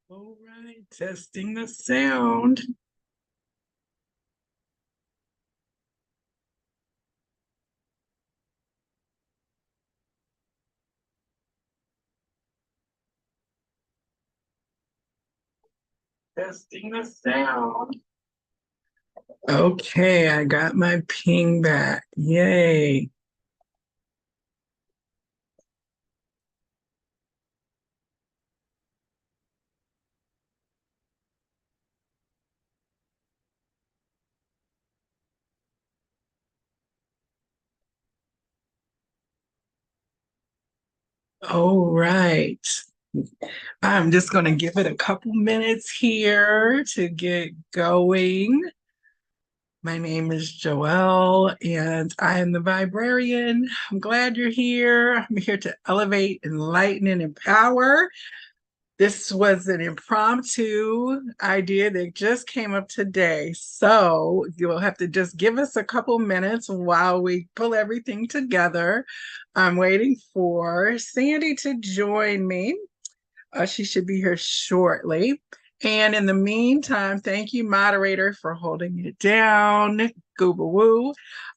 All right, testing the sound. Testing the sound. Okay, I got my ping back. Yay. All right. I'm just going to give it a couple minutes here to get going. My name is Joelle, and I am the Viberarian. I'm glad you're here. I'm here to elevate, enlighten, and empower. This was an impromptu idea that just came up today. So you'll have to just give us a couple minutes while we pull everything together. I'm waiting for Sandy to join me. She should be here shortly. And in the meantime, thank you, moderator, for holding it down. Gooba woo.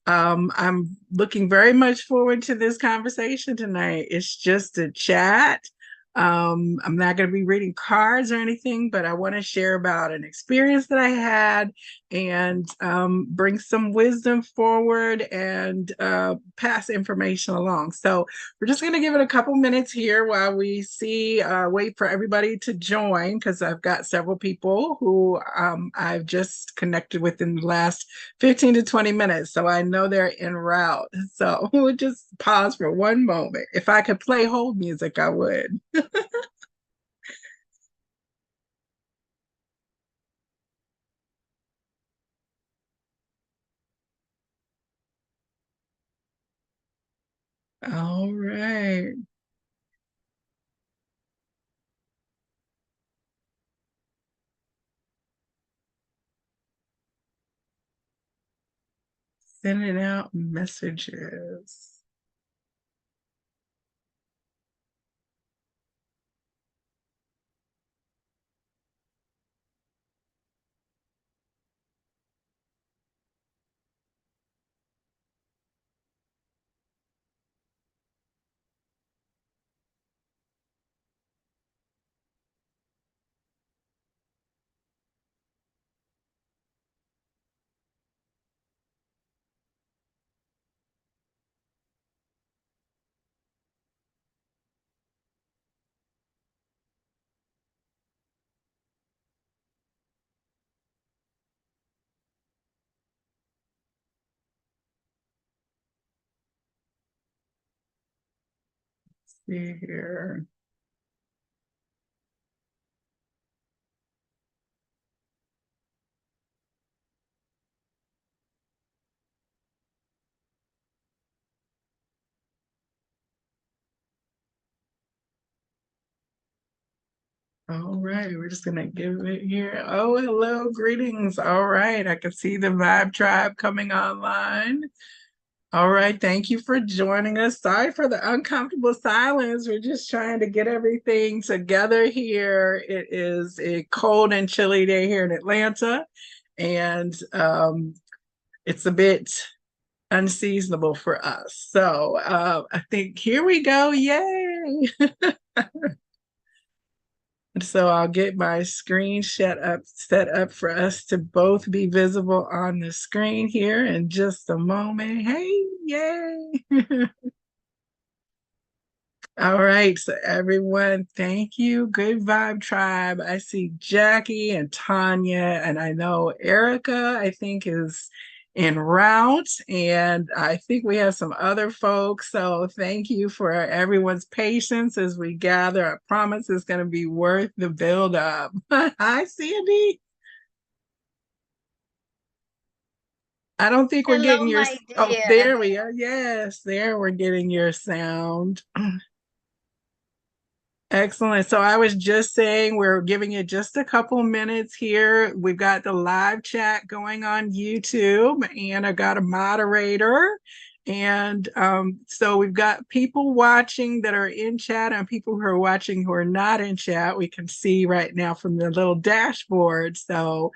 I'm looking very much forward to this conversation tonight. It's just a chat. I'm not going to be reading cards or anything, but I want to share about an experience that I had and bring some wisdom forward and pass information along. So we're just going to give it a couple minutes here while we wait for everybody to join, because I've got several people who I've just connected with in the last 15 to 20 minutes. So I know they're en route. So we'll just pause for one moment. If I could play hold music, I would. All right. Sending out messages. See here. All right, we're just gonna give it here. Oh, hello, greetings. All right, I can see the Vibe Tribe coming online. All right, thank you for joining us. Sorry for the uncomfortable silence. We're just trying to get everything together here. It is a cold and chilly day here in Atlanta, and it's a bit unseasonable for us. So I think here we go. Yay! So I'll get my screen set up for us to both be visible on the screen here in just a moment. Hey, yay. All right, so everyone, thank you. Good Vibe Tribe. I see Jackie and Tanya, and I know Erica, I think, is en route, and I think we have some other folks. So thank you for everyone's patience as we gather. I promise it's going to be worth the build up. Hi, Sandy. I don't think we're Hello, getting your. my Oh, dear. there we are. Yes, there we're getting your sound. Excellent. So I was just saying we're giving it just a couple minutes here. We've got the live chat going on YouTube, and I got a moderator. And so we've got people watching that are in chat and people who are watching who are not in chat. We can see right now from the little dashboard. So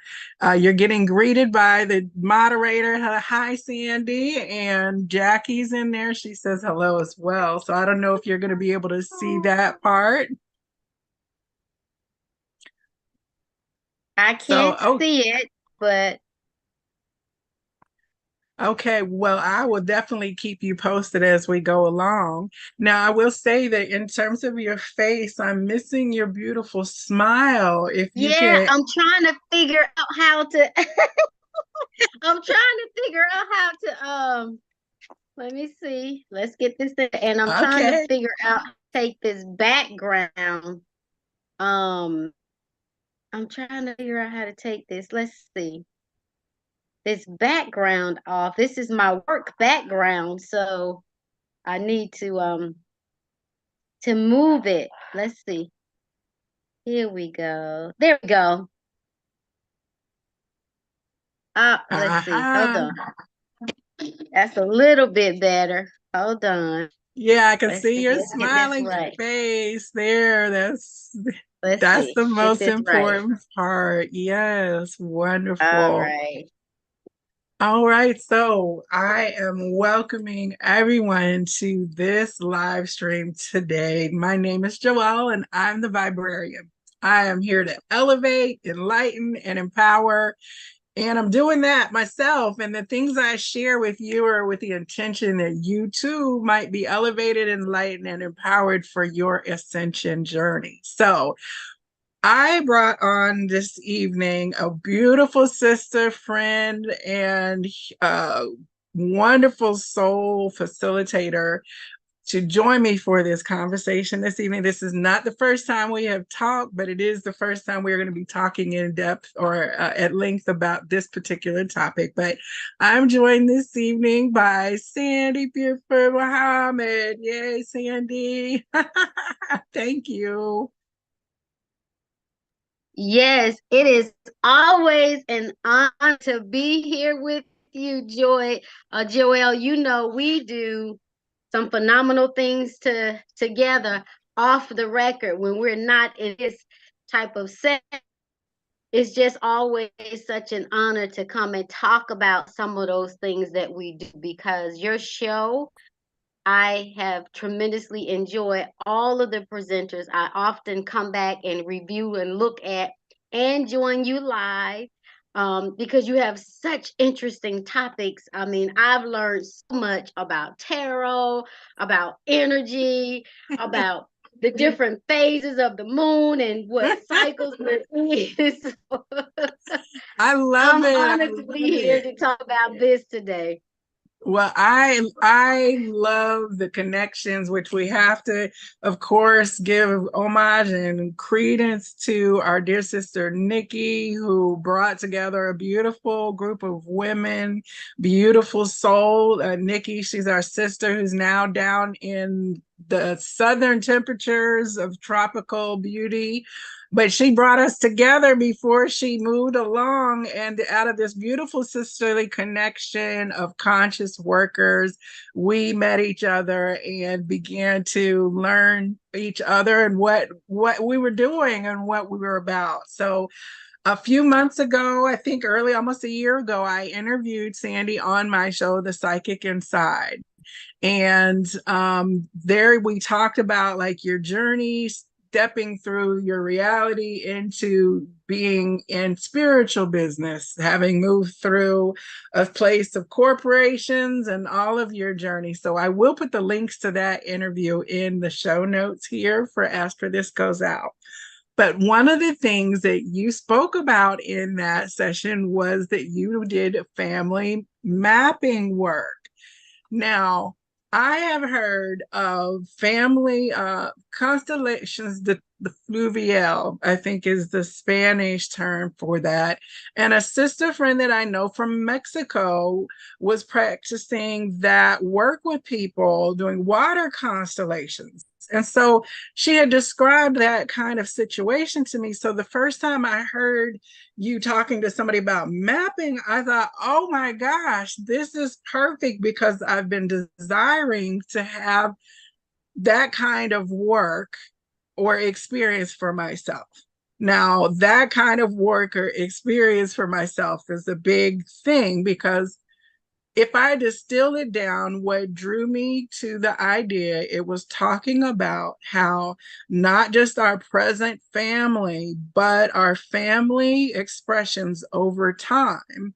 you're getting greeted by the moderator. Hi, Sandy. And Jackie's in there. She says hello as well. So I don't know if you're going to be able to see that part. I can't see it, but okay, well, I will definitely keep you posted as we go along. Now, I will say that in terms of your face, I'm missing your beautiful smile. If you yeah, can, I'm trying to figure out how to I'm trying to figure out how to let me see. Let's get this thing. And I'm trying to okay. figure out how to take this background. Um I'm trying to figure out how to take this. Let's see. This background off. This is my work background, so I need to move it. Let's see. Here we go. There we go. Let's see. Hold Uh-huh. on. That's a little bit better. Hold on. Yeah, I can Let's see see. your Let's get this smiling right. face there. Let's That's see. the Get most this right. important part. Yes, All wonderful. right. All right, so I am welcoming everyone to this live stream today. My name is Joelle, and I'm the Viberarian. I am here to elevate, enlighten, and empower. And I'm doing that myself. And the things I share with you are with the intention that you too might be elevated, enlightened, and empowered for your ascension journey. So, I brought on this evening a beautiful sister, friend, and wonderful soul facilitator to join me for this conversation this evening. This is not the first time we have talked, but it is the first time we're going to be talking in depth or at length about this particular topic. But I'm joined this evening by Sandy Beauford Muhammad. Yay, Sandy. Thank you. Yes, it is always an honor to be here with you, Joelle. You know we do some phenomenal things together off the record when we're not in this type of set. It's just always such an honor to come and talk about some of those things that we do because your show I have tremendously enjoyed all of the presenters. I often come back and review and look at and join you live because you have such interesting topics. I mean, I've learned so much about tarot, about energy, about the different phases of the moon and what cycles it is. I love I'm it. I honored to love be here it. to talk about this today. Well, I love the connections, which we have to, of course, give homage and credence to our dear sister Nikki, who brought together a beautiful group of women, beautiful soul. Nikki, she's our sister who's now down in the southern temperatures of tropical beauty, but she brought us together before she moved along, and out of this beautiful sisterly connection of conscious workers, we met each other and began to learn each other and what we were doing and what we were about. So a few months ago, I think early, almost a year ago, I interviewed Sandy on my show, The Psychic Inside. And there we talked about like your journey, stepping through your reality into being in spiritual business, having moved through a place of corporations and all of your journey. So I will put the links to that interview in the show notes here for after this goes out. But one of the things that you spoke about in that session was that you did family mapping work. Now, I have heard of family constellations, the fluvial, I think is the Spanish term for that. And a sister friend that I know from Mexico was practicing that work with people doing water constellations. And so she had described that kind of situation to me. So the first time I heard you talking to somebody about mapping, I thought, oh my gosh, this is perfect because I've been desiring to have that kind of work or experience for myself. Now, that kind of work or experience for myself is a big thing because if I distill it down, what drew me to the idea, it was talking about how not just our present family, but our family expressions over time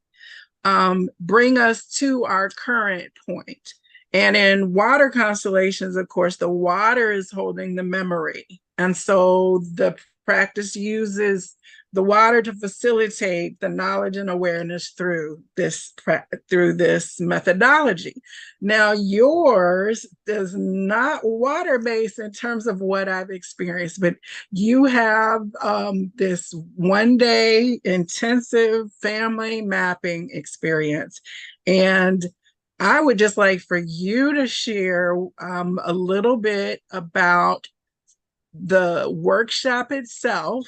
bring us to our current point. And in water constellations, of course, the water is holding the memory. And so the practice uses the water to facilitate the knowledge and awareness through this methodology. Now, yours is not water based in terms of what I've experienced, but you have this 1 day intensive family mapping experience. And I would just like for you to share a little bit about the workshop itself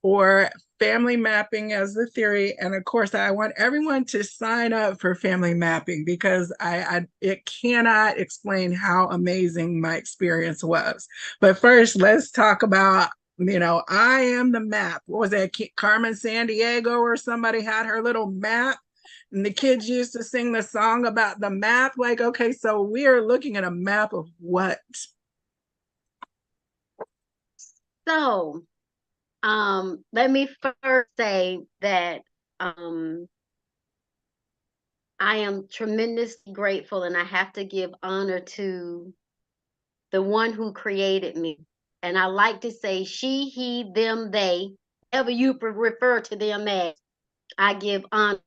or family mapping as the theory. And of course, I want everyone to sign up for family mapping because it cannot explain how amazing my experience was. But first, let's talk about, I am the map. What was that? Carmen Sandiego or somebody had her little map. And the kids used to sing the song about the map. Like, okay, so we are looking at a map of what? So, let me first say that I am tremendously grateful, and I have to give honor to the one who created me. And I like to say she, he, them, they, whatever you refer to them as, I give honor.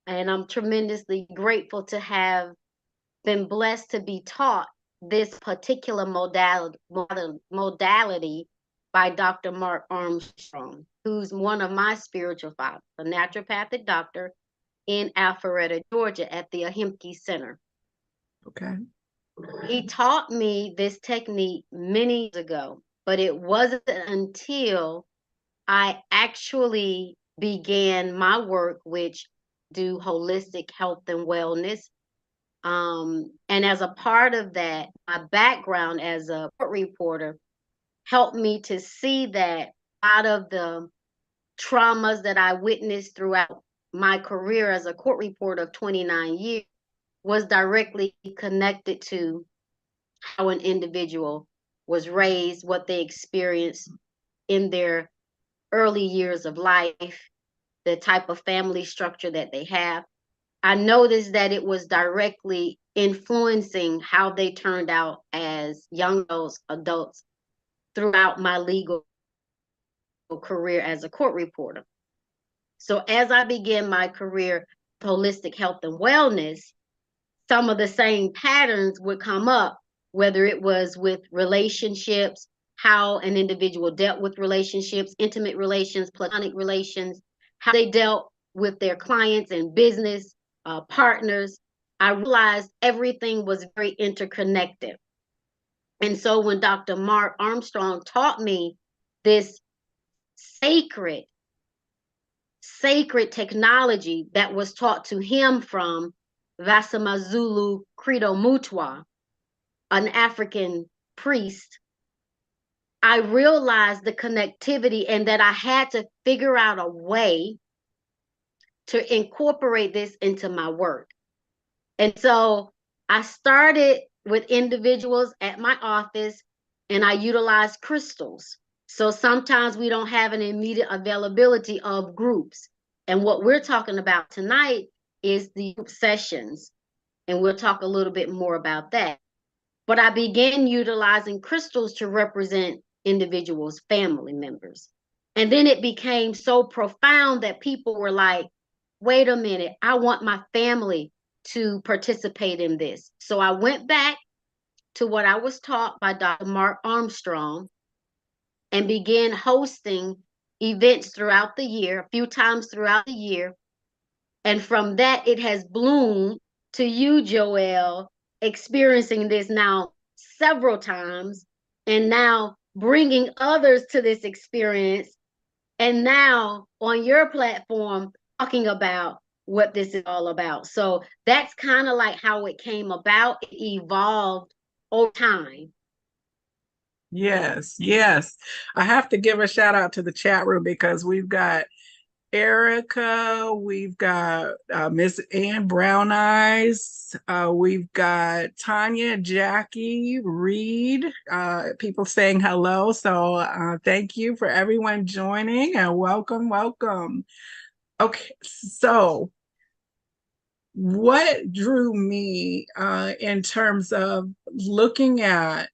And I'm tremendously grateful to have been blessed to be taught this particular modality by Dr. Mark Armstrong, who's one of my spiritual fathers, a naturopathic doctor in Alpharetta, Georgia, at the Ahimke Center. Okay. He taught me this technique many years ago, but it wasn't until I actually began my work, which do holistic health and wellness. And as a part of that, my background as a court reporter helped me to see that out of the traumas that I witnessed throughout my career as a court reporter of 29 years was directly connected to how an individual was raised, what they experienced in their early years of life, the type of family structure that they have. I noticed that it was directly influencing how they turned out as young adults throughout my legal career as a court reporter. So as I began my career, holistic health and wellness, some of the same patterns would come up, whether it was with relationships, how an individual dealt with relationships, intimate relations, platonic relations, how they dealt with their clients and business partners. I realized everything was very interconnected. And so when Dr. Mark Armstrong taught me this sacred technology that was taught to him from Vasamazulu Credo Mutwa, an African priest, I realized the connectivity and that I had to figure out a way to incorporate this into my work. And so I started with individuals at my office and I utilized crystals. So sometimes we don't have an immediate availability of groups. And what we're talking about tonight is the group sessions. And we'll talk a little bit more about that. But I began utilizing crystals to represent individuals' family members. And then it became so profound that people were like, wait a minute, I want my family to participate in this. So I went back to what I was taught by Dr. Mark Armstrong and began hosting events throughout the year, a few times throughout the year. And from that, it has bloomed to you, Joelle, experiencing this now several times and now bringing others to this experience, and now on your platform talking about what this is all about. So that's kind of like how it came about. It evolved over time. Yes, yes. I have to give a shout out to the chat room because we've got Erica, we've got Miss Ann Brown Eyes, we've got Tanya, Jackie, Reed, people saying hello. So thank you for everyone joining and welcome, welcome. Okay, so what drew me in terms of looking at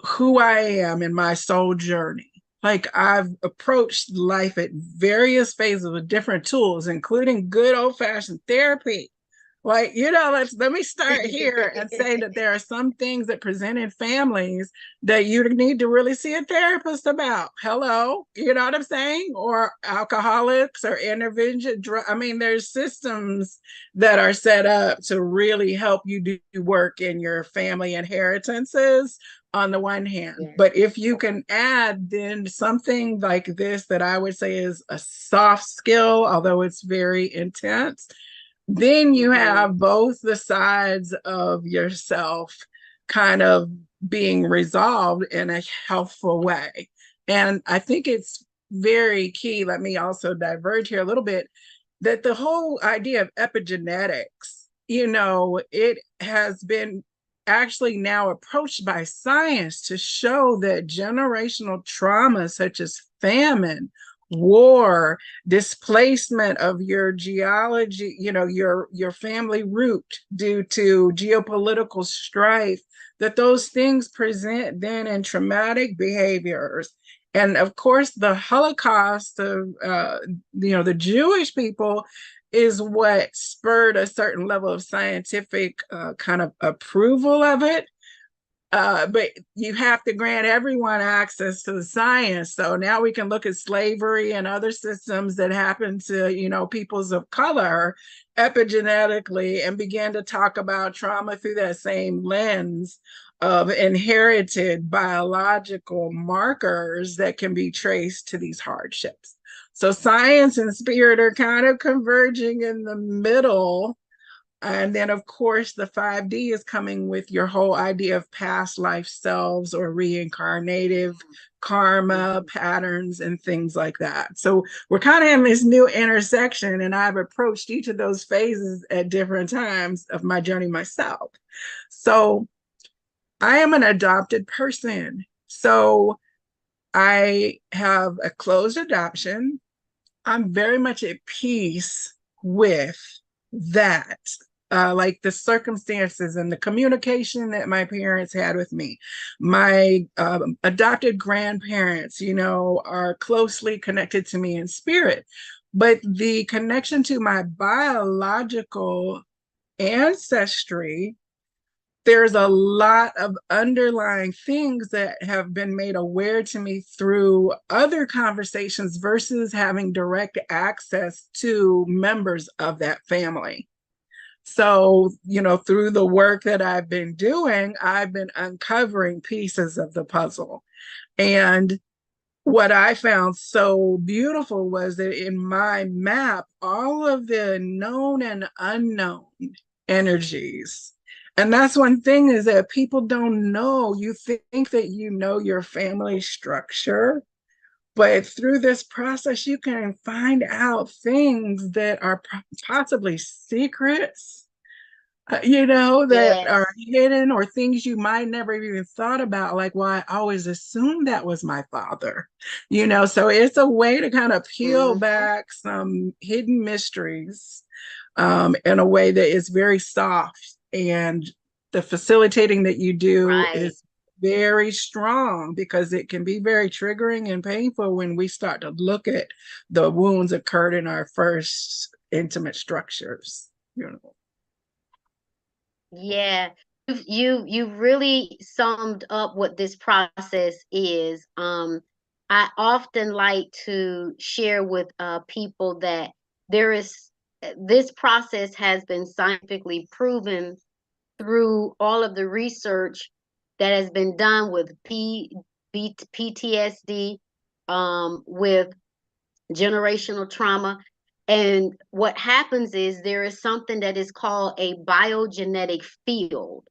who I am in my soul journey. Like I've approached life at various phases with different tools, including good old fashioned therapy. Like, let me start here and say that there are some things that present in families that you need to really see a therapist about. Hello, you know what I'm saying? Or alcoholics or intervention. I mean, there's systems that are set up to really help you do work in your family inheritances on the one hand. Yeah. But if you can add then something like this that I would say is a soft skill, although it's very intense, then you have both the sides of yourself kind of being resolved in a healthful way. And I think it's very key. Let me also diverge here a little bit, that the whole idea of epigenetics, it has been actually now approached by science to show that generational trauma such as famine, war, displacement of your geology, your family root due to geopolitical strife, that those things present then in traumatic behaviors. And of course, the Holocaust of the Jewish people is what spurred a certain level of scientific kind of approval of it. But you have to grant everyone access to the science. So now we can look at slavery and other systems that happen to, peoples of color epigenetically and begin to talk about trauma through that same lens of inherited biological markers that can be traced to these hardships. So science and spirit are kind of converging in the middle. And then, of course, the 5D is coming with your whole idea of past life selves or reincarnative karma patterns and things like that. So we're kind of in this new intersection, and I've approached each of those phases at different times of my journey myself. So I am an adopted person. So I have a closed adoption. I'm very much at peace with that, like the circumstances and the communication that my parents had with me. My adopted grandparents, are closely connected to me in spirit, but the connection to my biological ancestry, there's a lot of underlying things that have been made aware to me through other conversations versus having direct access to members of that family. So, through the work that I've been doing, I've been uncovering pieces of the puzzle. And what I found so beautiful was that in my map, all of the known and unknown energies. And that's one thing, is that people don't know. You think that you know your family structure, but through this process, you can find out things that are possibly secrets, that Yes. are hidden, or things you might never even thought about, like, well, I always assumed that was my father, so it's a way to kind of peel back some hidden mysteries in a way that is very soft. And the facilitating that you do Right. is very strong, because it can be very triggering and painful when we start to look at the wounds occurred in our first intimate structures. Yeah. You really summed up what this process is. I often like to share with people that there is this process has been scientifically proven through all of the research that has been done with PTSD, with generational trauma. And what happens is there is something that is called a biogenetic field.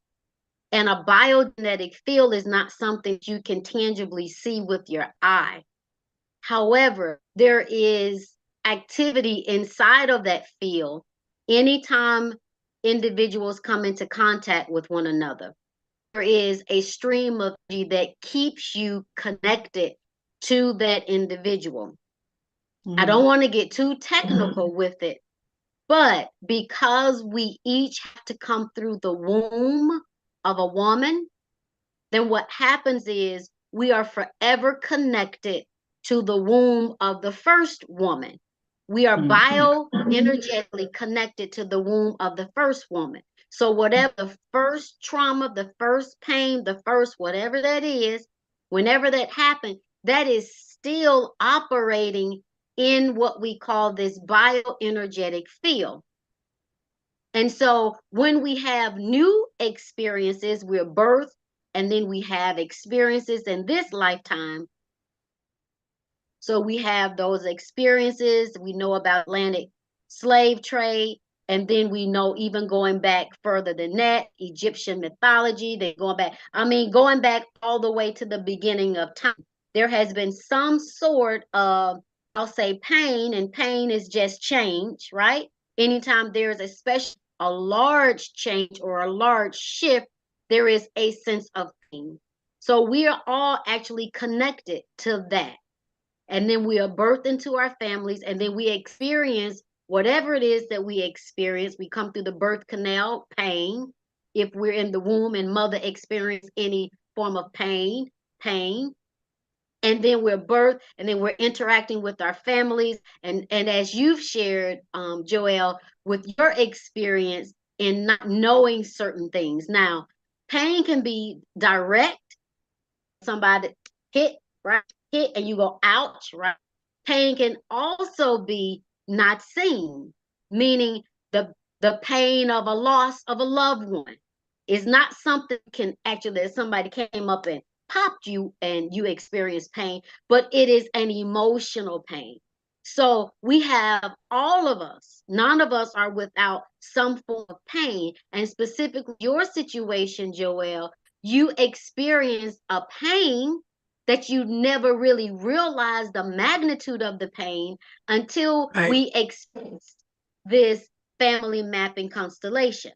And a biogenetic field is not something you can tangibly see with your eye. However, there is activity inside of that field anytime individuals come into contact with one another. There is a stream of energy that keeps you connected to that individual. I don't want to get too technical with it, but because we each have to come through the womb of a woman, then what happens is we are forever connected to the womb of the first woman. We are bioenergetically connected to the womb of the first woman. So whatever the first trauma, the first pain, the first whatever that is, whenever that happened, that is still operating in what we call this bioenergetic field. And so when we have new experiences, we're birthed, and then we have experiences in this lifetime. So we have those experiences. We know about Atlantic slave trade. And then we know even going back further than that, Egyptian mythology, then going back all the way to the beginning of time. There has been some sort of, I'll say pain, and pain is just change, right? Anytime there's a large change or a large shift, there is a sense of pain. So we are all actually connected to that. And then we are birthed into our families, and then we experience whatever it is that we experience. We come through the birth canal, pain. If we're in the womb and mother experience any form of pain. And then we're birthed, and then we're interacting with our families. And as you've shared, Joelle, with your experience in not knowing certain things. Now, pain can be direct. Somebody hit, right? Hit, and you go, ouch, right? Pain can also be not seen, meaning the pain of a loss of a loved one is not something can actually that somebody came up and popped you and you experience pain, but it is an emotional pain. So we have all of us, none of us are without some form of pain. And specifically your situation, Joelle, you experienced a pain that you never really realized the magnitude of the pain until we experienced this family mapping constellation.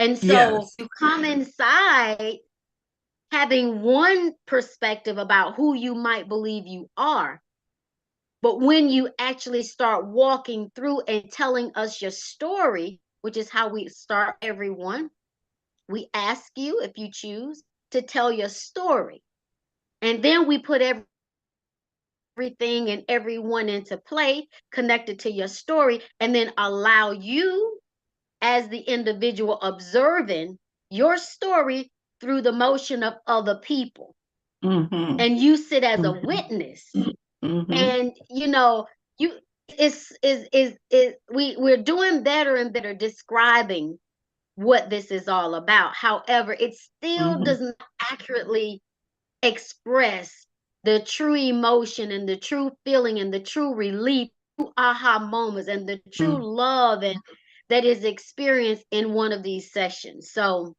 And so you come inside having one perspective about who you might believe you are. But when you actually start walking through and telling us your story, which is how we start everyone, we ask you, if you choose, to tell your story. And then we put everything and everyone into play connected to your story, and then allow you as the individual observing your story through the motion of other people. And you sit as a witness. And we're doing better and better describing what this is all about. However, it still does not accurately express the true emotion and the true feeling and the true relief, true aha moments, and the true love and that is experienced in one of these sessions. So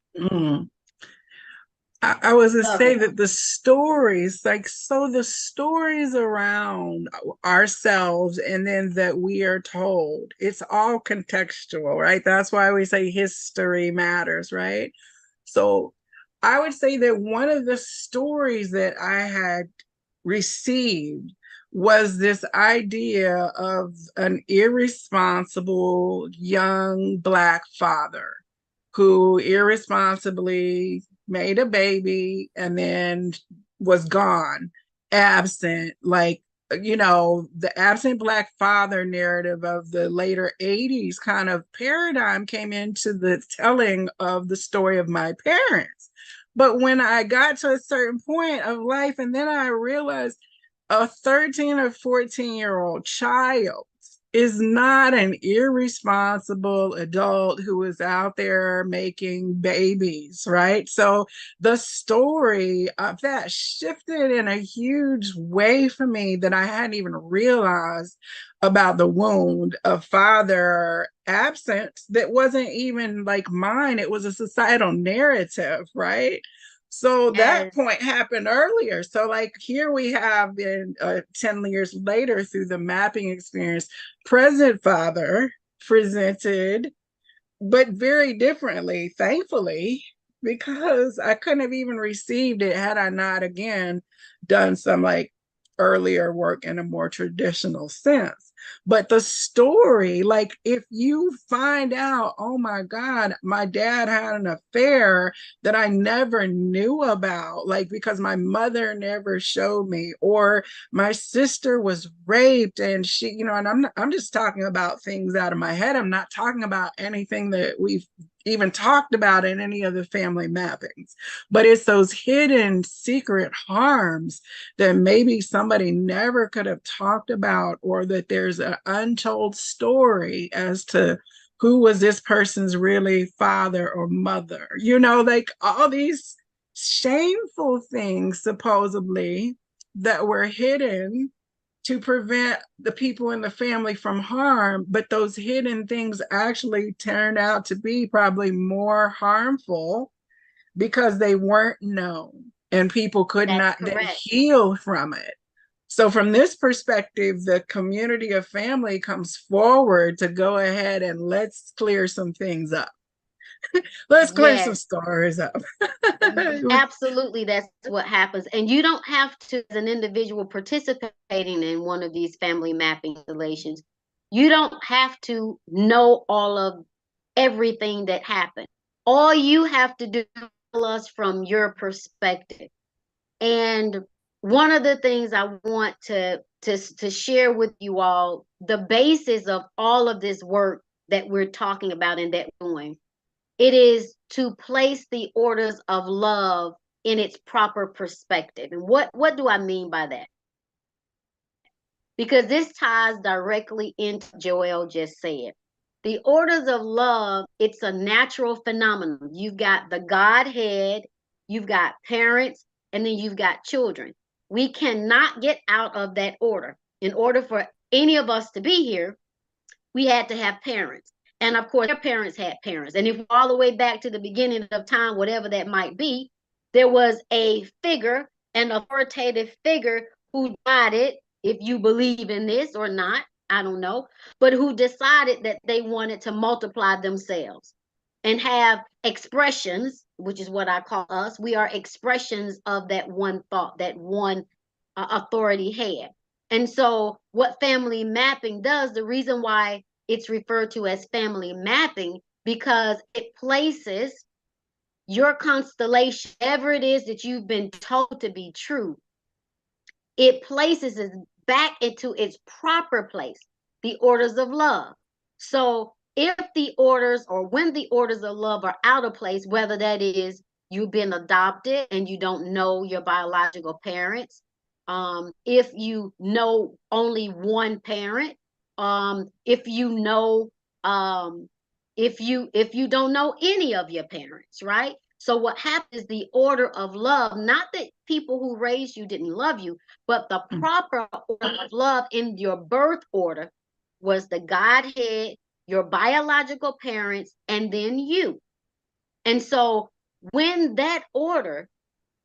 I was to say that the stories, the stories around ourselves and then that we are told, it's all contextual, right? That's why we say history matters, right? So I would say that one of the stories that I had received was this idea of an irresponsible young Black father who irresponsibly made a baby and then was gone, absent, the absent Black father narrative of the later 80s kind of paradigm came into the telling of the story of my parents. But when I got to a certain point of life, and then I realized a 13 or 14-year-old child is not an irresponsible adult who is out there making babies, right? So the story of that shifted in a huge way for me that I hadn't even realized about the wound of father absence that wasn't even like mine. It was a societal narrative, right? So that Yes, point happened earlier. So, like, here we have been 10 years later through the mapping experience, present father presented, but very differently, thankfully, because I couldn't have even received it had I not, again, done some like earlier work in a more traditional sense. But the story, like if you find out, oh my God, my dad had an affair that I never knew about, like because my mother never showed me, or my sister was raped and she, and I'm just talking about things out of my head. I'm not talking about anything that we've even talked about in any of the family mappings, but it's those hidden secret harms that maybe somebody never could have talked about, or that there's an untold story as to who was this person's really father or mother, like all these shameful things supposedly that were hidden to prevent the people in the family from harm, but those hidden things actually turned out to be probably more harmful because they weren't known and people could that's not then correct. heal from it. So, from this perspective, the community of family comes forward to go ahead and let's clear some things up. Let's clear some Yes. stories up. Absolutely, that's what happens. And you don't have to, as an individual participating in one of these family mapping installations, you don't have to know all of everything that happened. All you have to do is tell us from your perspective. And one of the things I want to share with you all, the basis of all of this work that we're talking about and that we're doing, it is to place the orders of love in its proper perspective. And what do I mean by that? Because this ties directly into what Joelle just said. The orders of love, it's a natural phenomenon. You've got the Godhead, you've got parents, and then you've got children. We cannot get out of that order. In order for any of us to be here, we had to have parents. And of course, their parents had parents. And if all the way back to the beginning of time, whatever that might be, there was a figure, an authoritative figure who guided, if you believe in this or not, I don't know, but who decided that they wanted to multiply themselves and have expressions, which is what I call us. We are expressions of that one thought, that one authority had. And so, what family mapping does, the reason why it's referred to as family mapping, because it places your constellation, whatever it is that you've been told to be true, it places it back into its proper place, the orders of love. So if the orders, or when the orders of love are out of place, whether that is you've been adopted and you don't know your biological parents, if you know only one parent, if you know, if you don't know any of your parents, right? So what happens is the order of love, not that people who raised you didn't love you, but the proper order of love in your birth order was the Godhead, your biological parents, and then you. And so when that order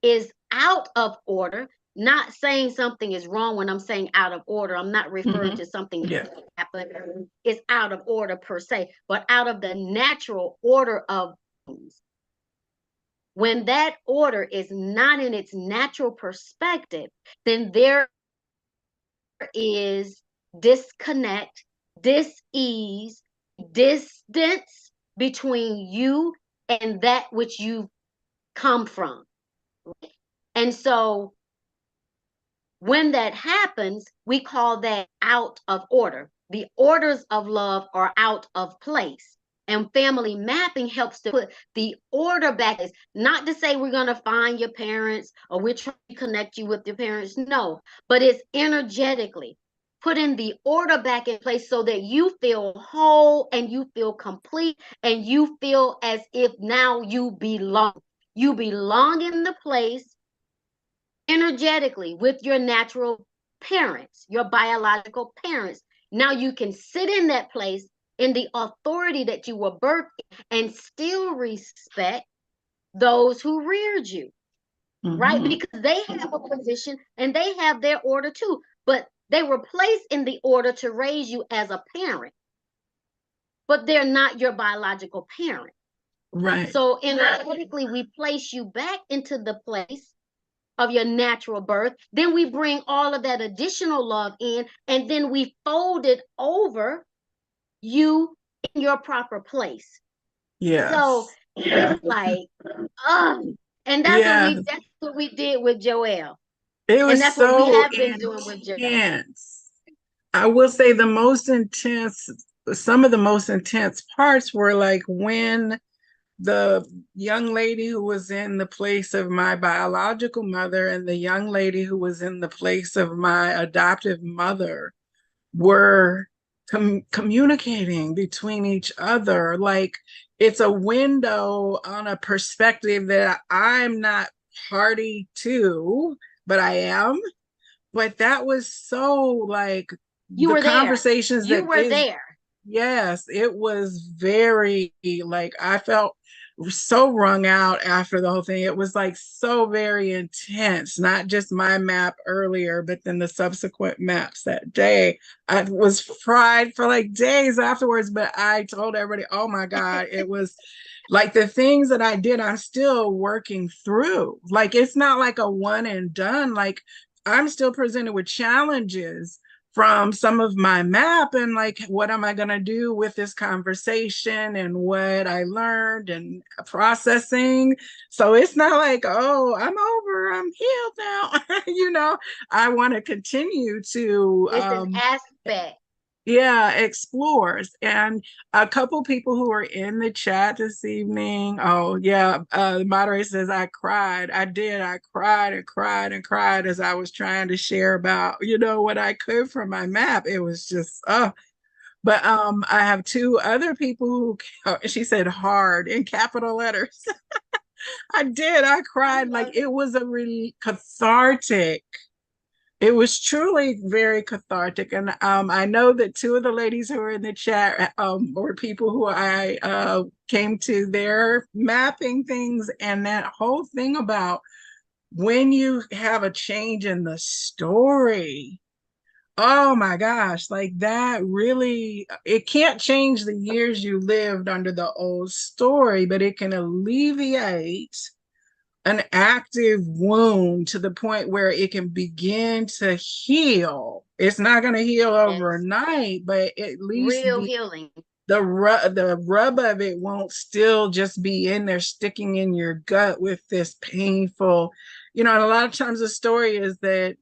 is out of order, not saying something is wrong when I'm saying out of order, I'm not referring to something Yeah. that happened is out of order per se, but out of the natural order of things. When that order is not in its natural perspective, then there is disconnect, dis-ease, distance between you and that which you come from. And so when that happens, we call that out of order. The orders of love are out of place. And family mapping helps to put the order back. Is not to say we're going to find your parents or we're trying to connect you with your parents. No, but it's energetically. putting the order back in place so that you feel whole and you feel complete and you feel as if now you belong. You belong in the place energetically with your natural parents, your biological parents. Now you can sit in that place in the authority that you were birthed in and still respect those who reared you, right? Mm-hmm. Because they have a position and they have their order too, but they were placed in the order to raise you as a parent, but they're not your biological parent. Right. So energetically, we place you back into the place of your natural birth. Then we bring all of that additional love in, and then we fold it over you in your proper place. So Yes. it's like, and Yeah. that's what we did with Joelle. It And was that's what we so have been doing with Joelle. intense. I will say the most intense, some of the most intense parts were like when the young lady who was in the place of my biological mother and the young lady who was in the place of my adoptive mother were communicating between each other. Like it's a window on a perspective that I'm not party to, but I am. But that was so like You the were there. conversations You that were is there. yes, it was very like I felt so wrung out after the whole thing. It was like so very intense, not just my map earlier, but then the subsequent maps that day. I was fried for like days afterwards, but I told everybody, oh my God, it was like the things that I did, I'm still working through. Like it's not like a one and done. Like I'm still presented with challenges from some of my map and like what am I going to do with this conversation and what I learned and processing. So it's not like, oh, I'm over, I'm healed now. I want to continue to It's an aspect. yeah, explores. And a couple people who are in the chat this evening. Oh, yeah. The moderator says, I cried. I did. I cried and cried and cried as I was trying to share about, what I could from my map. It was just, but I have two other people who, she said hard in capital letters. I did. I cried. Like it was a really cathartic, it was truly very cathartic. And I know that two of the ladies who were in the chat were people who I came to their mapping things. And that whole thing about when you have a change in the story, oh my gosh, like that really, it can't change the years you lived under the old story, but it can alleviate an active wound to the point where it can begin to heal. It's not going to heal Yes. overnight, but at least Real healing. the rub of it won't still just be in there sticking in your gut with this painful, and a lot of times the story is that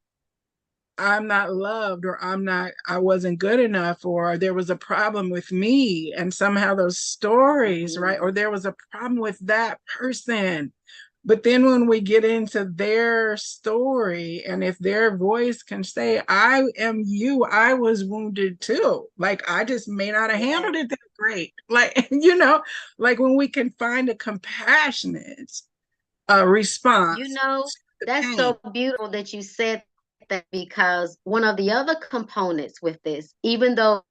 I'm not loved or I wasn't good enough or there was a problem with me and somehow those stories, right? Or there was a problem with that person. But then when we get into their story and if their voice can say, I am you, I was wounded too. Like I just may not have handled it that great. Like, like when we can find a compassionate You response know, to that's pain. so beautiful that you said that because one of the other components with this, even though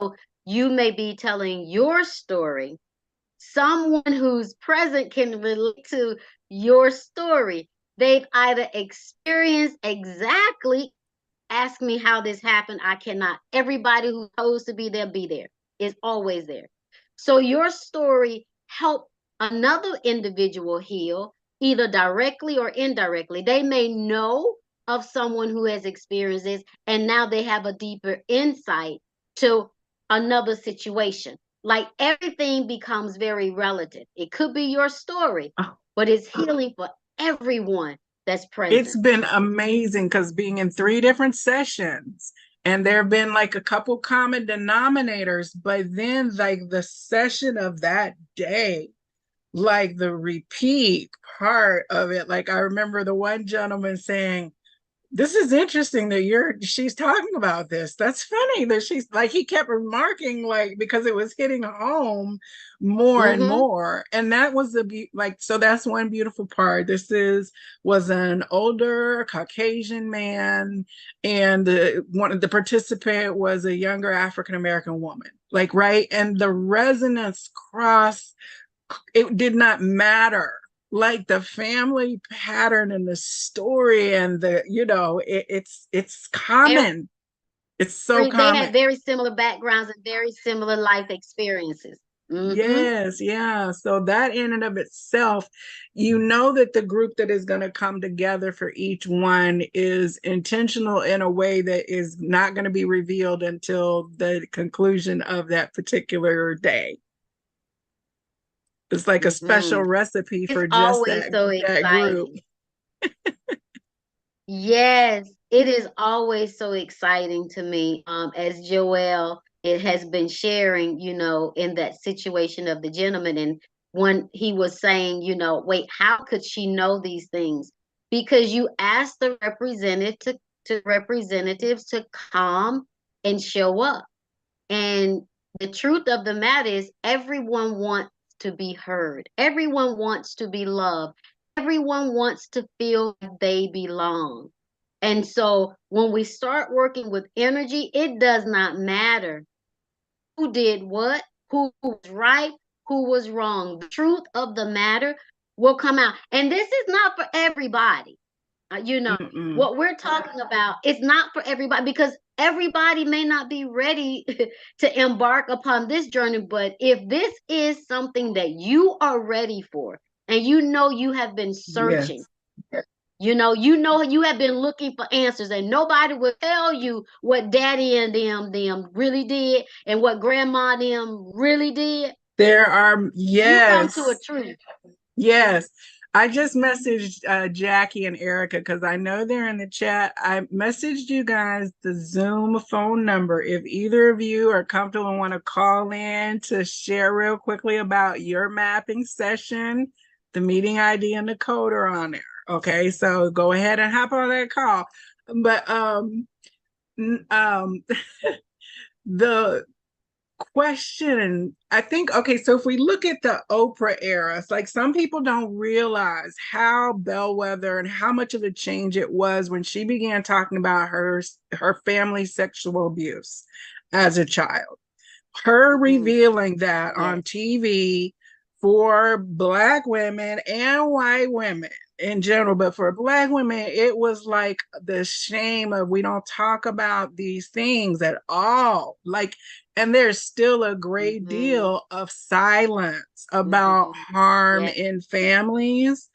you may be telling your story, someone who's present can relate to your story. They've either experienced exactly, ask me how this happened. I cannot. Everybody who's supposed to be there, is always there. So your story helped another individual heal, either directly or indirectly. They may know of someone who has experienced this, and now they have a deeper insight to another situation. Like everything becomes very relative. It could be your story, but it's healing for everyone that's It's present. been amazing because being in three different sessions and there have been like a couple common denominators, but then like the session of that day, like the repeat part of it, like I remember the one gentleman saying, This is interesting that she's talking about this. That's funny that she's like, he kept remarking, like, because it was hitting home more and Mm-hmm. more. And that was like, so that's one beautiful part. Was an older Caucasian man, and one of the participant was a younger African American woman. Like, right. And the resonance cross, it did not matter, like the family pattern and the story and it's common. It's so They common. had very similar backgrounds and very similar life experiences. Mm-hmm. Yes, yeah. So that in and of itself, that the group that is going to come together for each one is intentional in a way that is not going to be revealed until the conclusion of that particular day. It's like a special Mm-hmm. recipe It's for just always so that group. exciting. Yes, it is always so exciting to me. As Joelle, it has been sharing, in that situation of the gentleman, and when he was saying, wait, how could she know these things? Because you asked the representatives to come and show up. And the truth of the matter is, everyone wants to be heard. Everyone wants to be loved. Everyone wants to feel like they belong. And so when we start working with energy, it does not matter who did what, who was right, who was wrong. The truth of the matter will come out. And this is not for everybody. Mm-mm. What we're talking about is not for everybody, because everybody may not be ready to embark upon this journey. But if this is something that you are ready for, and you have been searching, Yes. you have been looking for answers, and nobody will tell you what daddy and them really did and what grandma them really did. There are, You come to a yes, truth. yes. I just messaged Jackie and Erica because I know they're in the chat. I messaged you guys the Zoom phone number. If either of you are comfortable and want to call in to share real quickly about your mapping session, the meeting ID and the code are on there. Okay, so go ahead and hop on that call. But um, the question, I think, okay, so if we look at the Oprah era, it's like some people don't realize how bellwether and how much of a change it was when she began talking about her family sexual abuse as a child. Her Mhm. revealing that on Yes. TV for Black women and white women in general, but for Black women, it was like the shame of, we don't talk about these things at all. Like, and there's still a great Mhm. deal of silence about Mhm. harm Yes. in families.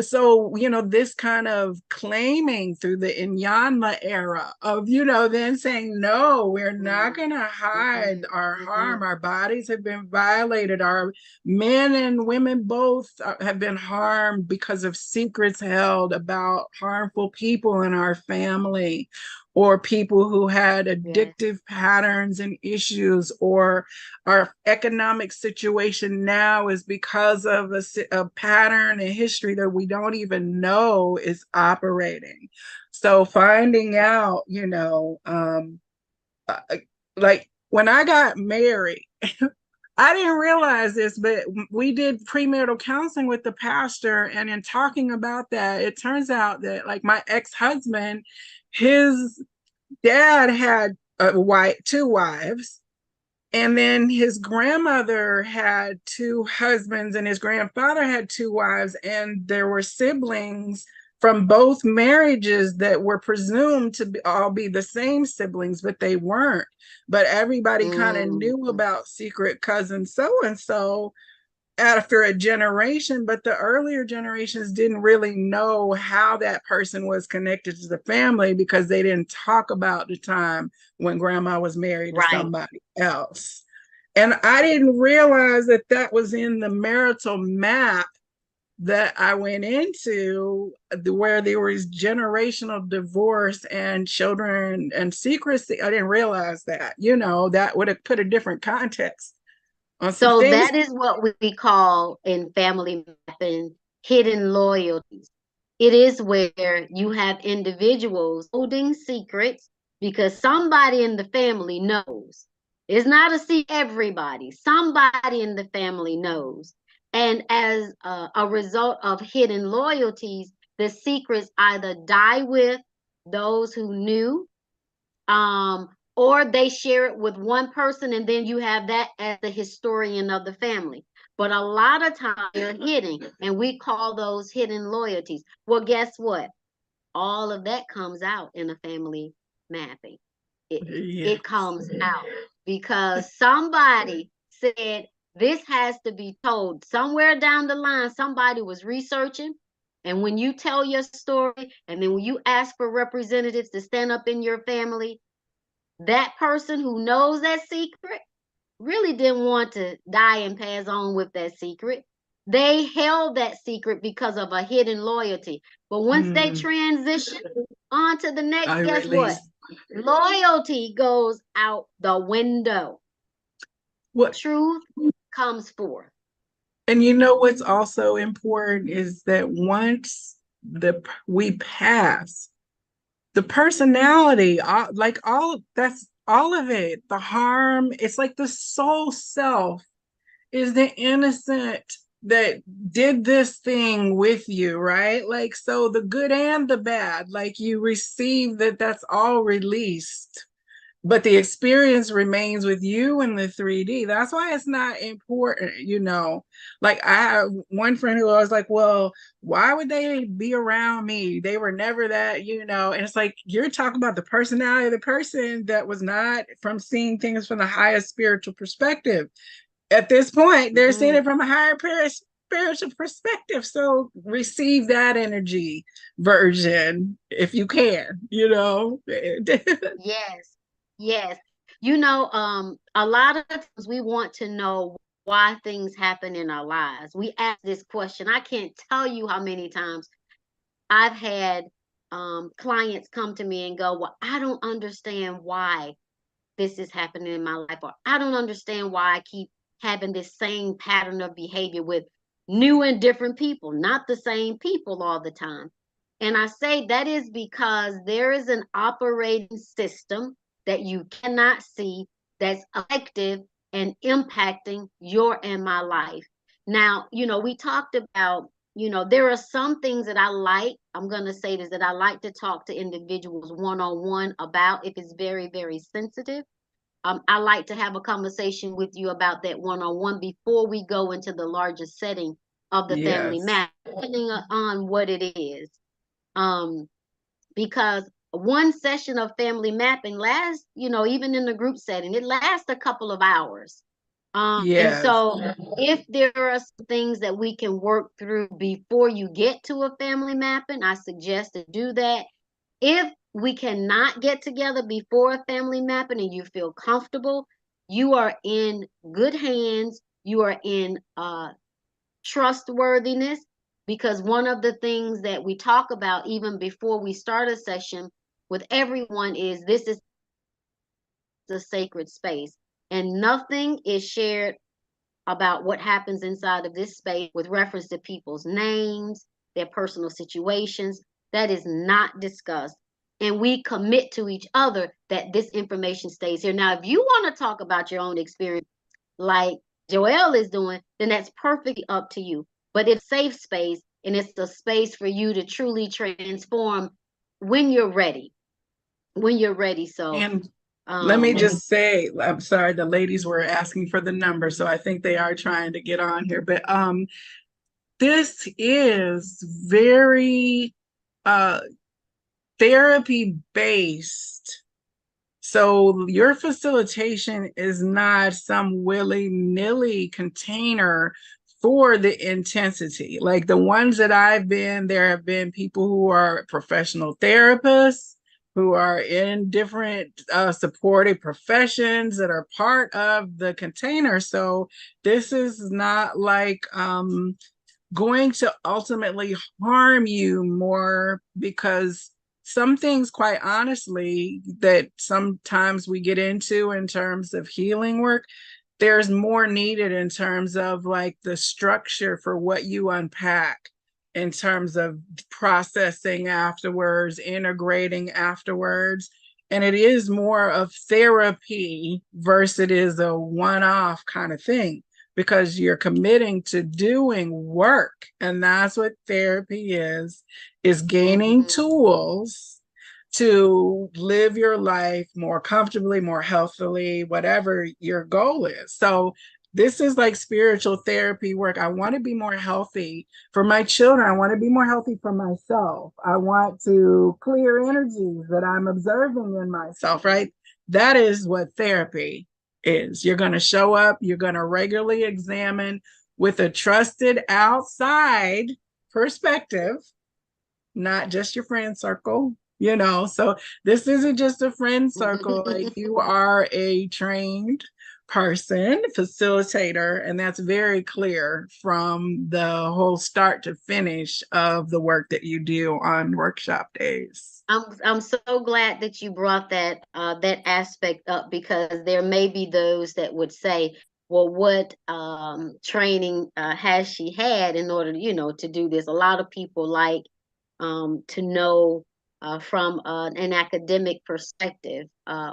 So this kind of claiming through the Inyana era of then saying, no, we're not Mhm. going to hide our harm. Mhm. Our bodies have been violated. Our men and women both have been harmed because of secrets held about harmful people in our family, or people who had Yes. addictive patterns and issues, or our economic situation now is because of a pattern and history that we don't even know is operating. So finding out, uh, like when I got married, I didn't realize this, but we did premarital counseling with the pastor. And in talking about that, it turns out that, like, my ex-husband, his dad had two wives, and then his grandmother had two husbands, and his grandfather had two wives, and there were siblings from both marriages that were presumed to all be the same siblings, but they weren't. But everybody kind of Mhm. knew about secret cousin so and so after a generation, but the earlier generations didn't really know how that person was connected to the family because they didn't talk about the time when grandma was married to Right. somebody else. And I didn't realize that that was in the marital map that I went into, where there was generational divorce and children and secrecy. I didn't realize that, that would have put a different context on some So things. that is what we call in family mapping hidden loyalties. It is where you have individuals holding secrets because somebody in the family knows. It's not a secret, everybody. Somebody in the family knows. And as a result of hidden loyalties, the secrets either die with those who knew, or they share it with one person, and then you have that as the historian of the family. But a lot of times they're hidden, and we call those hidden loyalties. Well, guess what? All of that comes out in a family mapping. It Yeah. it comes out because somebody said this has to be told. Somewhere down the line, somebody was researching. And when you tell your story, and then when you ask for representatives to stand up in your family, that person who knows that secret really didn't want to die and pass on with that secret. They held that secret because of a hidden loyalty. But once they transition on to the next, I guess what? released. Loyalty goes out the window. What? Truth comes forth. And you know what's also important is that once we pass the personality, like all that's all of it, the harm, it's like the soul self is the innocent that did this thing with you, right? Like, so the good and the bad, like you receive that, that's all released, but the experience remains with you in the 3D. That's why it's not important, you know. Like I have one friend who was like, well, why would they be around me? They were never that, you know. And it's like you're talking about the personality of the person that was not from seeing things from the highest spiritual perspective. At this point, they're seeing it from a higher spiritual perspective. So receive that energy version if you can, you know. Yes, yes. A lot of times we want to know why things happen in our lives. We ask this question. I can't tell you how many times I've had clients come to me and go, well, I don't understand why this is happening in my life, or I don't understand why I keep having this same pattern of behavior with new and different people, not the same people all the time. And I say that is because there is an operating system that you cannot see that's effective and impacting your and my life. Now, we talked about, there are some things that I like. I'm going to say this, that I like to talk to individuals one on one about if it's very, very sensitive. I like to have a conversation with you about that one on one before we go into the larger setting of the family Yes. map, depending on what it is. Um, because one session of family mapping lasts, even in the group setting, it lasts a couple of hours. And Yes. so if there are some things that we can work through before you get to a family mapping, I suggest to do that. If we cannot get together before a family mapping and you feel comfortable, you are in good hands. You are in trustworthiness, because one of the things that we talk about even before we start a session with everyone is this is the sacred space, and nothing is shared about what happens inside of this space with reference to people's names, their personal situations. That is not discussed. And we commit to each other that this information stays here. Now, if you want to talk about your own experience, like Joelle is doing, then that's perfectly up to you. But it's a safe space, and it's a space for you to truly transform when you're ready. When you're ready. So, And let me um, just say, I'm sorry, the ladies were asking for the number, so I think they are trying to get on here. But this is very uh therapy based. So your facilitation is not some willy-nilly container for the intensity. Like the ones that I've been, there have been people who are professional therapists, who are in different supportive professions that are part of the container. So this is not like going to ultimately harm you more, because some things, quite honestly, that sometimes we get into in terms of healing work, there's more needed in terms of like the structure for what you unpack. in terms of processing afterwards, integrating afterwards. And it is more of therapy versus it is a one-off kind of thing because you're committing to doing work. And that's what therapy is gaining tools to live your life more comfortably, more healthily, whatever your goal is. So this is like spiritual therapy work. I want to be more healthy for my children. I want to be more healthy for myself. I want to clear energies that I'm observing in myself, right? That is what therapy is. You're going to show up, you're going to regularly examine with a trusted outside perspective, not just your friend circle, you know. So this isn't just a friend circle. Like you are a trained person, facilitator, and that's very clear from the whole start to finish of the work that you do on workshop days. I'm so glad that you brought that that aspect up, because there may be those that would say, well, what training has she had in order, you know, to do this? A lot of people like to know from an academic perspective,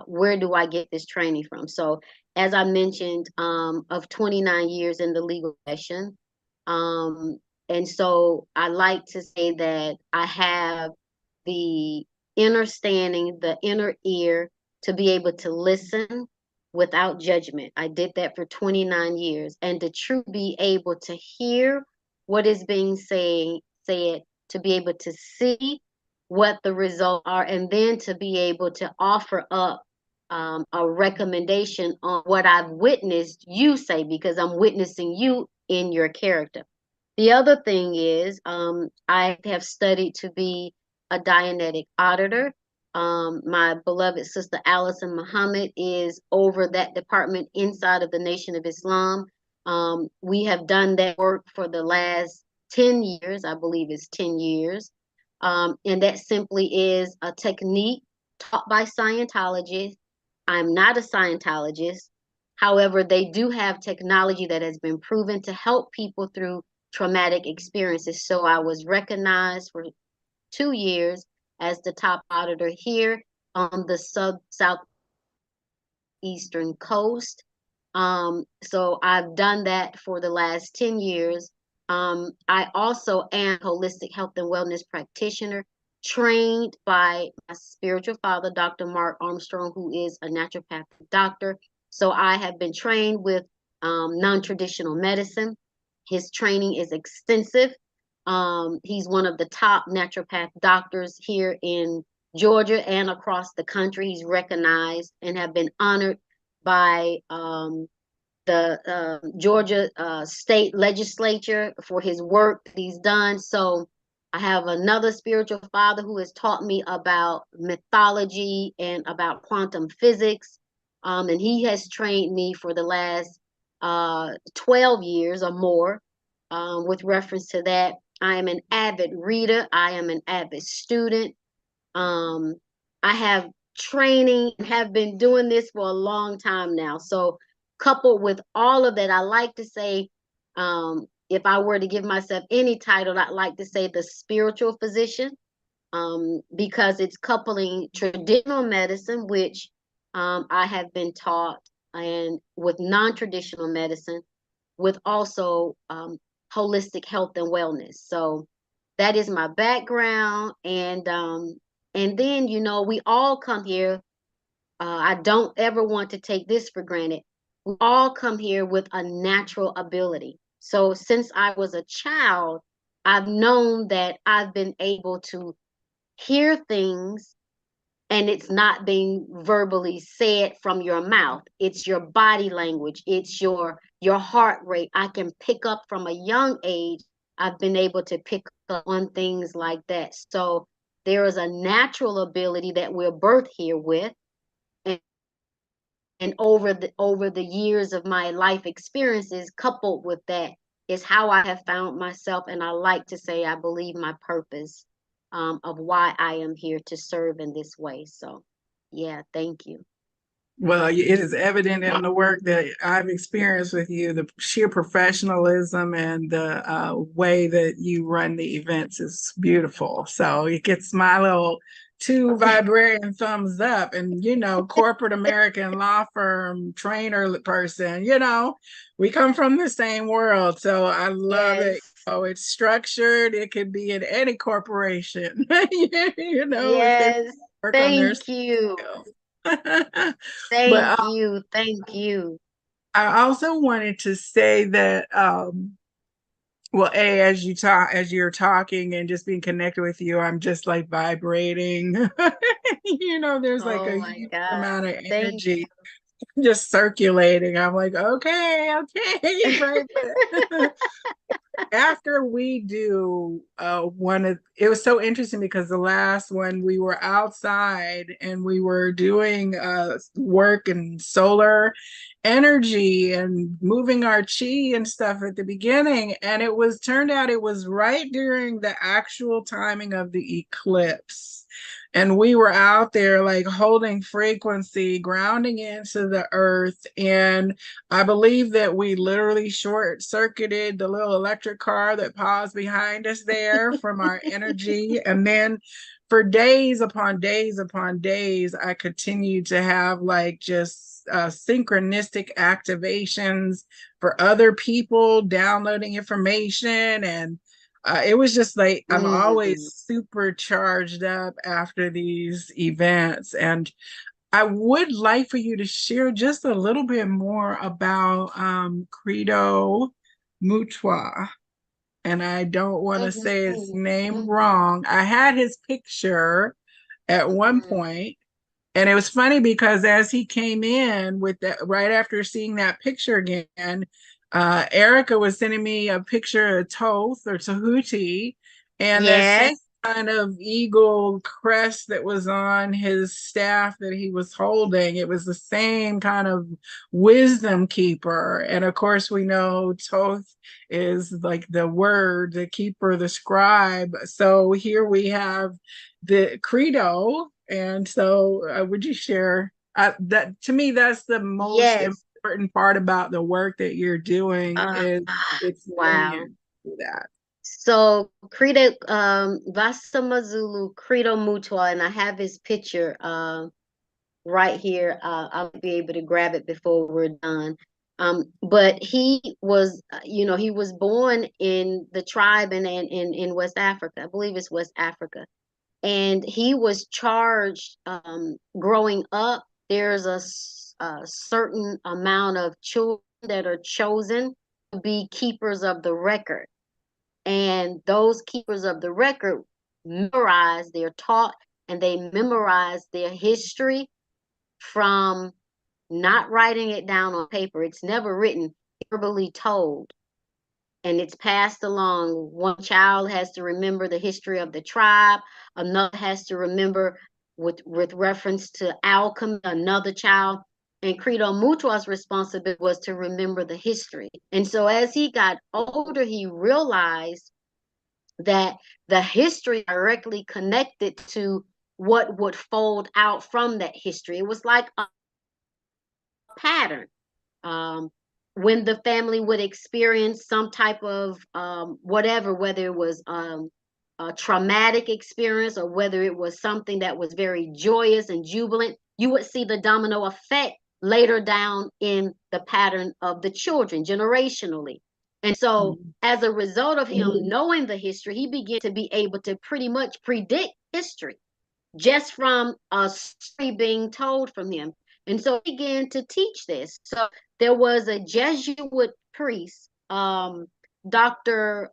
where do I get this training from? So, as I mentioned, of 29 years in the legal profession, um, and so I like to say that I have the understanding, the inner ear to be able to listen without judgment. I did that for 29 years, and to truly be able to hear what is being said, to be able to see what the results are, and then to be able to offer up a recommendation on what I've witnessed you say, because I'm witnessing you in your character. The other thing is, I have studied to be a Dianetic auditor. My beloved sister Allison Muhammad is over that department inside of the Nation of Islam. We have done that work for the last 10 years, I believe it's 10 years. And that simply is a technique taught by Scientologists. I'm not a Scientologist. However, they do have technology that has been proven to help people through traumatic experiences. So I was recognized for 2 years as the top auditor here on the southeastern coast. So I've done that for the last 10 years. I also am a holistic health and wellness practitioner, trained by my spiritual father, Dr. Mark Armstrong, who is a naturopathic doctor. So I have been trained with non-traditional medicine. His training is extensive. He's one of the top naturopath doctors here in Georgia and across the country. He's recognized and have been honored by the Georgia state legislature for his work that he's done. So I have another spiritual father who has taught me about mythology and about quantum physics. And he has trained me for the last 12 years or more with reference to that. I am an avid reader. I am an avid student. Um, I have training and have been doing this for a long time now. So, coupled with all of that, I like to say, if I were to give myself any title, I'd like to say the spiritual physician, because it's coupling traditional medicine, which I have been taught, and with non-traditional medicine, with also holistic health and wellness. So that is my background, and then, you know, we all come here. I don't ever want to take this for granted. We all come here with a natural ability. So since I was a child, I've known that I've been able to hear things, and it's not being verbally said from your mouth. It's your body language, it's your heart rate. I can pick up from a young age. I've been able to pick up on things like that. So there is a natural ability that we're birthed here with, and, and over the years of my life experiences, coupled with that, is how I have found myself, and I like to say I believe my purpose, of why I am here to serve in this way. So, yeah, thank you. Well, it is evident in the work that I've experienced with you, the sheer professionalism and the way that you run the events is beautiful. So it gets my little two Viberarian thumbs up. And, corporate American law firm trainer person, we come from the same world. So I love it. Yes. Oh, it's structured. It could be in any corporation, if they Yes. work on their Thank you. skills. But Thank you. Thank you. I also wanted to say that, well, as you're talking and just being connected with you, I'm just like vibrating. There's like Oh a my huge God. amount of Thank energy just circulating. I'm like, okay, okay, right there. After we do one of it was so interesting because the last one we were outside and we were doing work and solar energy and moving our chi and stuff at the beginning, and it was turned out it was right during the actual timing of the eclipse, and we were out there like holding frequency, grounding into the earth. And I believe that we literally short circuited the little electric car that paused behind us there from our energy. And then for days upon days upon days, I continued to have like just synchronistic activations for other people downloading information. And it was just like I'm always Mm. super charged up after these events. And I would like for you to share just a little bit more about Credo Mutwa. And I don't want to say his Mhm. name Mhm. wrong. I had his picture at one Mhm. point, and it was funny because as he came in with that, right after seeing that picture again, Erica was sending me a picture of Toth or Tahuti, and that same Yes. kind of eagle crest that was on his staff that he was holding. It was the same kind of wisdom keeper. And of course, we know Toth is like the word, the keeper, the scribe. So here we have the credo. And so, would you share that? To me, that's the most Yes. important part about the work that you're doing Uh, is it's wow. linear to that. So Credo Vasamazulu Credo Mutua, and I have his picture right here. I'll be able to grab it before we're done. But he was, he was born in the tribe in West Africa. I believe it's West Africa. And he was charged growing up. There's a certain amount of children that are chosen to be keepers of the record. And those keepers of the record memorize, they're taught, and they memorize their history from not writing it down on paper. It's never written, verbally told, and it's passed along. One child has to remember the history of the tribe, another has to remember with reference to alchemy, another child. And Credo Mutua's responsibility was to remember the history. And so as he got older, he realized that the history directly connected to what would fold out from that history. It was like a pattern. Um, when the family would experience some type of whatever, whether it was a traumatic experience or whether it was something that was very joyous and jubilant, you would see the domino effect later down in the pattern of the children generationally. And so, Mhm. as a result of him knowing the history, he began to be able to pretty much predict history just from a story being told from him. And so he began to teach this. So there was a Jesuit priest, Dr.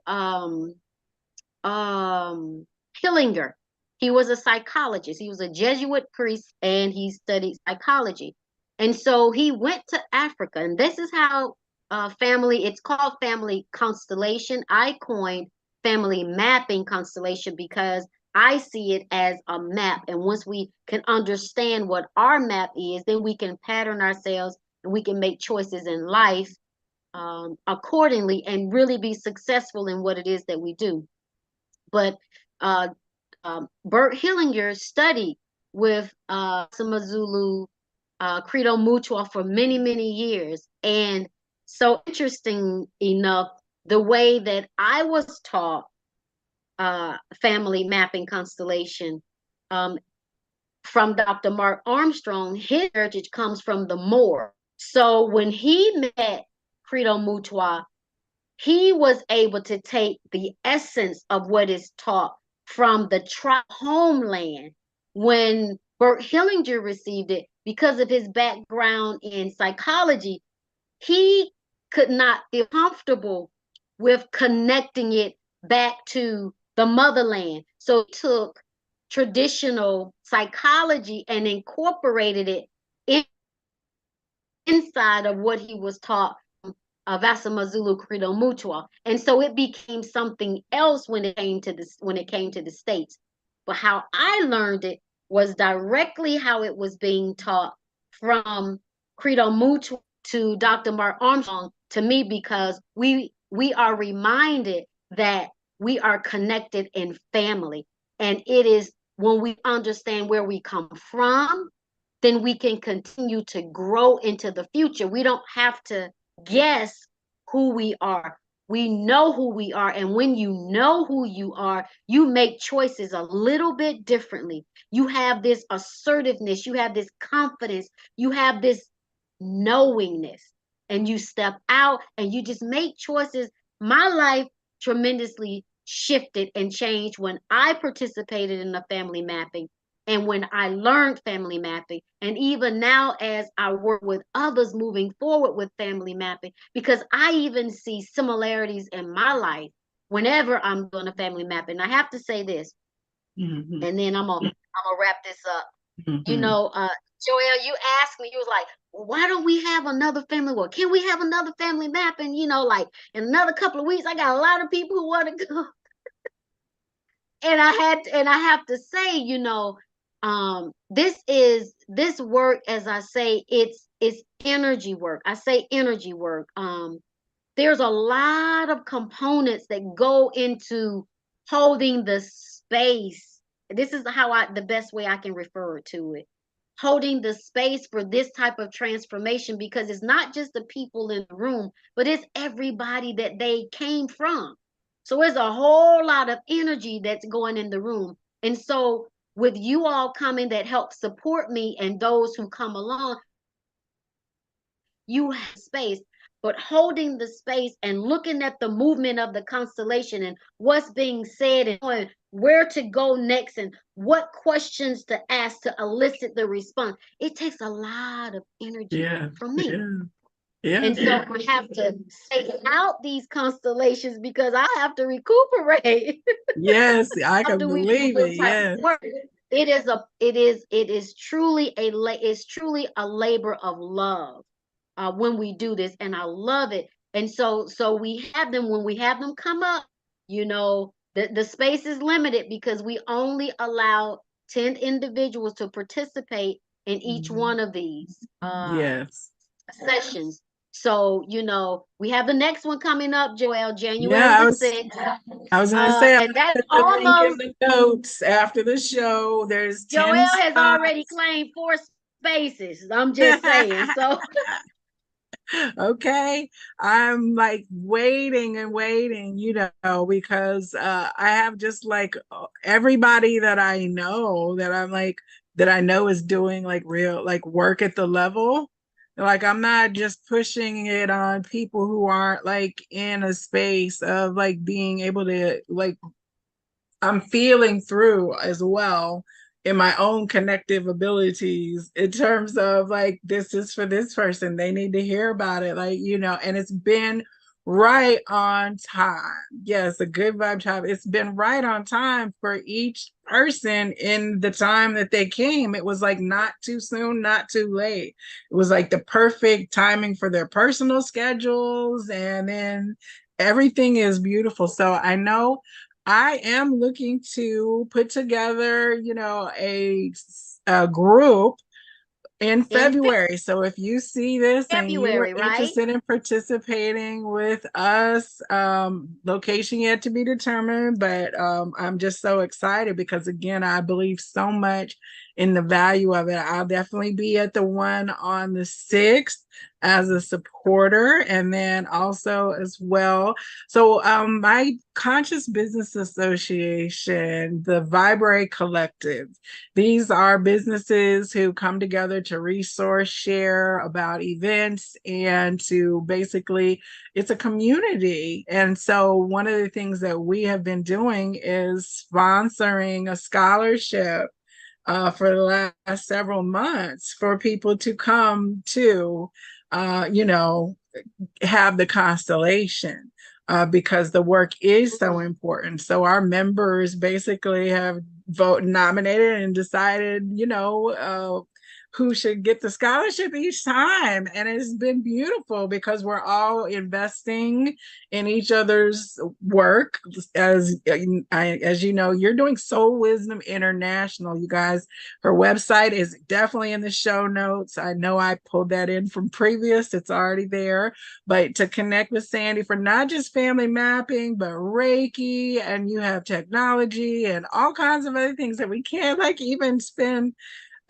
Hillinger. He was a psychologist. He was a Jesuit priest and he studied psychology. And so he went to Africa, and this is how it's called Family Constellation. I coined Family Mapping Constellation because I see it as a map. And once we can understand what our map is, then we can pattern ourselves and we can make choices in life accordingly and really be successful in what it is that we do. But uh, Bert Hillinger studied with Samazulu Credo Mutual for many, many years. And so interesting enough, the way that I was taught Family Mapping Constellation um, from Dr. Mark Armstrong, his heritage comes from the Moor. So when he met Credo Mutual, he was able to take the essence of what is taught from the tribe homeland. When Bert Hillinger received it, because of his background in psychology, he could not feel comfortable with connecting it back to the motherland. So he took traditional psychology and incorporated it inside of what he was taught Vasamazulu Credo Mutual. And so it became something else when it came to the States. But how I learned it was directly how it was being taught from Credo Mutual to Dr. Mark Armstrong to me, because we are reminded that we are connected in family. And it is when we understand where we come from, then we can continue to grow into the future. We don't have to guess who we are. We know who we are. And when you know who you are, you make choices a little bit differently. You have this assertiveness, you have this confidence, you have this knowingness, and you step out and you just make choices. My life tremendously shifted and changed when I participated in the family mapping and when I learned family mapping, and even now as I work with others moving forward with family mapping, because I even see similarities in my life whenever I'm doing a family mapping. I have to say this, and then I'm gonna wrap this up. You Mm-hmm. know, Joelle, you asked me, you was like, well, why don't we have another family? Well, can we have another family mapping? You know, like in another couple of weeks, I got a lot of people who want to go. And I have to say, this work, as I say, it's energy work. I say energy work. There's a lot of components that go into holding the space. This is the best way I can refer to it. Holding the space for this type of transformation, because it's not just the people in the room, but it's everybody that they came from. So there's a whole lot of energy that's going in the room. And so with you all coming that help support me and those who come along, you have space, but holding the space and looking at the movement of the constellation and what's being said and where to go next and what questions to ask to elicit the response. It takes a lot of energy Yeah, from me. yeah, yeah. And so I have to take out these constellations because I have to recuperate Yes, I can after we do believe it. this type Yes. of work. It is truly a labor of love when we do this, and I love it. And so we have them when we have them come up. The space is limited because we only allow 10 individuals to participate in each Mhm. one of these Yes. sessions. So we have the next one coming up, Joelle, Yeah, January the 6th. I was gonna say I'll And that's put the link in almost, the notes after the show. There's 10 Joelle has already spots. claimed 4 spaces. I'm just saying. So Okay. I'm like waiting and waiting, because I have just like everybody that I know that I know is doing like real like work at the level. Like I'm not just pushing it on people who aren't like in a space of like being able to like I'm feeling through as well in my own connective abilities in terms of like this is for this person, they need to hear about it, like and it's been right on time. Yes, a good vibe time. It's been right on time for each person in the time that they came. It was like not too soon, not too late. It was like the perfect timing for their personal schedules, and then everything is beautiful. So I know I am looking to put together, a group in in February. So if you see this and you are February, right? interested in participating with us, location yet to be determined, but I'm just so excited because again, I believe so much in the value of it. I'll definitely be at the one on the 6th as a supporter, and then also as well. So my Conscious Business Association, the Viberarian Collective, these are businesses who come together to resource share about events and to basically, it's a community. And so one of the things that we have been doing is sponsoring a scholarship for the last several months for people to come to, you know, have the constellation, because the work is so important. So our members basically have nominated and decided, who should get the scholarship each time. And it's been beautiful because we're all investing in each other's work. As you know, you're doing Soul Wisdom International, you guys. Her website is definitely in the show notes. I know I pulled that in from previous, it's already there. But to connect with Sandy for not just family mapping, but Reiki, and you have technology and all kinds of other things that we can't like even spend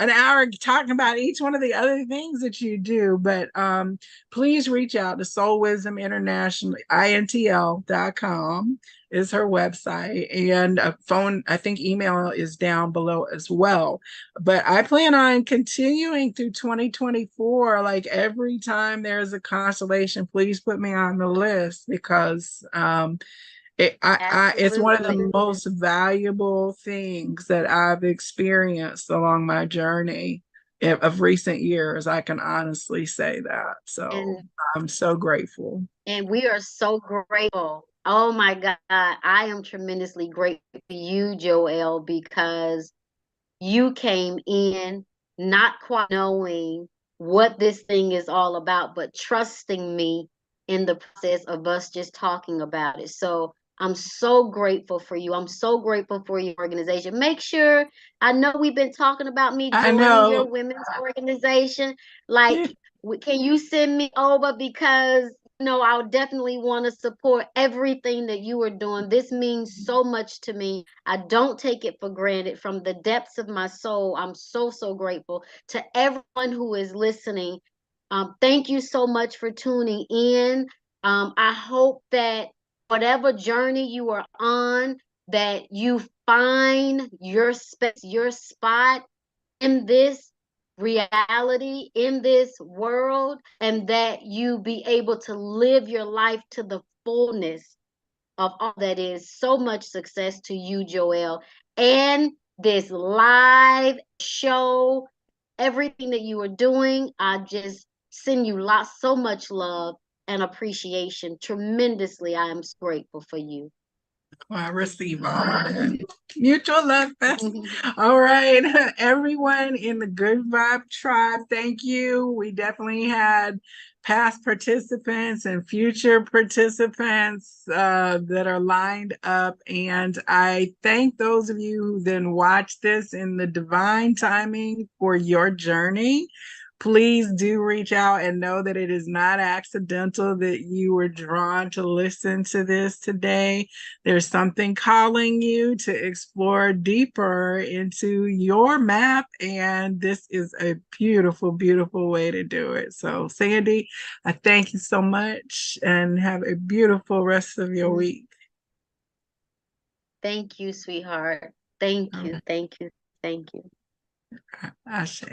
an hour talking about each one of the other things that you do. But please reach out to Soul Wisdom International, intl.com is her website, and a phone, I think email is down below as well. But I plan on continuing through 2024. Like every time there's a constellation, please put me on the list, because it's one of the most valuable things that I've experienced along my journey of recent years. I can honestly say that. So I'm so grateful. And we are so grateful. Oh my God, I am tremendously grateful to you, Joelle, because you came in not quite knowing what this thing is all about, but trusting me in the process of us just talking about it. So I'm so grateful for you. I'm so grateful for your organization. Make sure, I know we've been talking about me I joining your know. women's organization. Like, can you send me over? Because I'll definitely want to support everything that you are doing. This means so much to me. I don't take it for granted. From the depths of my soul, I'm so, so grateful to everyone who is listening. Thank you so much for tuning in. I hope that whatever journey you are on, that you find your space, your spot in this reality, in this world, and that you be able to live your life to the fullness of all that is. So much success to you, Joelle, and this live show, everything that you are doing. I just send you so much love and appreciation tremendously. I am grateful for you. I receive all of that. Mutual love fest. All right, everyone in the Good Vibe Tribe, thank you. We definitely had past participants and future participants that are lined up. And I thank those of you who then watch this in the divine timing for your journey. Please do reach out and know that it is not accidental that you were drawn to listen to this today. There's something calling you to explore deeper into your map, and this is a beautiful, beautiful way to do it. So, Sandy, I thank you so much, and have a beautiful rest of your week. Thank you, sweetheart. Thank you, thank you, thank you. Ashe.